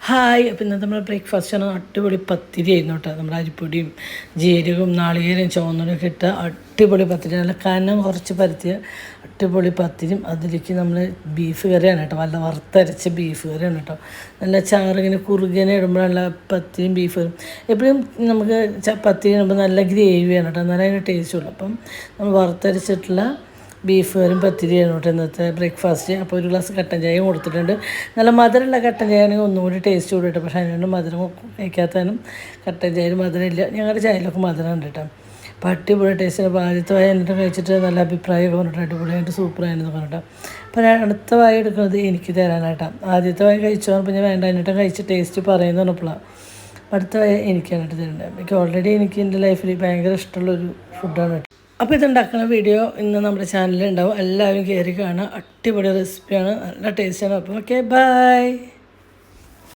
Hi. അപ്പോൾ ഇന്നത്തെ നമ്മുടെ ബ്രേക്ക്ഫാസ്റ്റാണ്. അടിപൊളി പത്തിരി ആയിരുന്നു കേട്ടോ. നമ്മുടെ അരിപ്പൊടിയും ജീരകവും നാളികേരവും ചുവന്നതൊക്കെ ഇട്ട അടിപൊളി പത്തിരി, നല്ല കനം കുറച്ച് പരത്തിയ അടിപൊളി പത്തിരിയും അതിലേക്ക് നമ്മൾ ബീഫ് കറിയാണ് കേട്ടോ, നല്ല വറുത്തരച്ച ബീഫ് കറിയാണ് കേട്ടോ. നല്ല ചാറിങ്ങനെ കുറുകനെ ഇടുമ്പോൾ നല്ല പത്തിരിയും ബീഫ് കറിയും. എപ്പോഴും നമുക്ക് പത്തിരി ഇടുമ്പോൾ നല്ല ഗ്രേവിയാണ് കേട്ടോ, നല്ല അതിൻ്റെ ടേസ്റ്റ് ഉള്ളു. അപ്പം നമ്മൾ വറുത്തരച്ചിട്ടുള്ള ബീഫ് കറിയും പത്തിരിയാണ് കേട്ടോ ഇന്നത്തെ ബ്രേക്ക്ഫാസ്റ്റ്. അപ്പോൾ ഒരു ഗ്ലാസ് കട്ടൻ ചായയും കൊടുത്തിട്ടുണ്ട്. നല്ല മധുരമുള്ള കട്ടൻ ചായ ആണെങ്കിൽ ഒന്നുകൂടി ടേസ്റ്റ് കൂടി കേട്ടോ. പക്ഷേ അതിനോട് മധുരം കഴിക്കാത്തതിനും കട്ടൻ ചായയിൽ മധുരമില്ല. ഞങ്ങളുടെ ചായയിലൊക്കെ മധുരം ഉണ്ട് കേട്ടോ. അപ്പോൾ അടിപൊളി ടേസ്റ്റ്. അപ്പോൾ ആദ്യത്തെ വായ എന്നിട്ട് കഴിച്ചിട്ട് നല്ല അഭിപ്രായമൊക്കെ പറഞ്ഞിട്ട് അടിപൊളിയായിട്ട് സൂപ്പറായിരുന്നു പറഞ്ഞിട്ട്. അപ്പോൾ ഞാൻ അടുത്ത വായ എടുക്കുന്നത് എനിക്ക് തരാനായിട്ടാണ്. ആദ്യത്തെ വായ കഴിച്ചു പറഞ്ഞപ്പോൾ ഞാൻ വേണ്ട എന്നിട്ട് കഴിച്ച് ടേസ്റ്റ് പറയുന്നു പറഞ്ഞപ്പോഴാണ് അടുത്ത വായ എനിക്കാണ് ഇട്ട് തരേണ്ടത്. എനിക്ക് ഓൾറെഡി എനിക്ക് എൻ്റെ ലൈഫിൽ ഭയങ്കര ഇഷ്ടമുള്ളൊരു ഫുഡാണ് കേട്ടോ. അപ്പോൾ ഇതുണ്ടാക്കുന്ന വീഡിയോ ഇന്ന് നമ്മുടെ ചാനലിൽ ഉണ്ടാവും. എല്ലാവരും കയറി കാണുക. അടിപൊളി റെസിപ്പിയാണ്, നല്ല ടേസ്റ്റാണ്. അപ്പോൾ ഓക്കെ, ബൈ.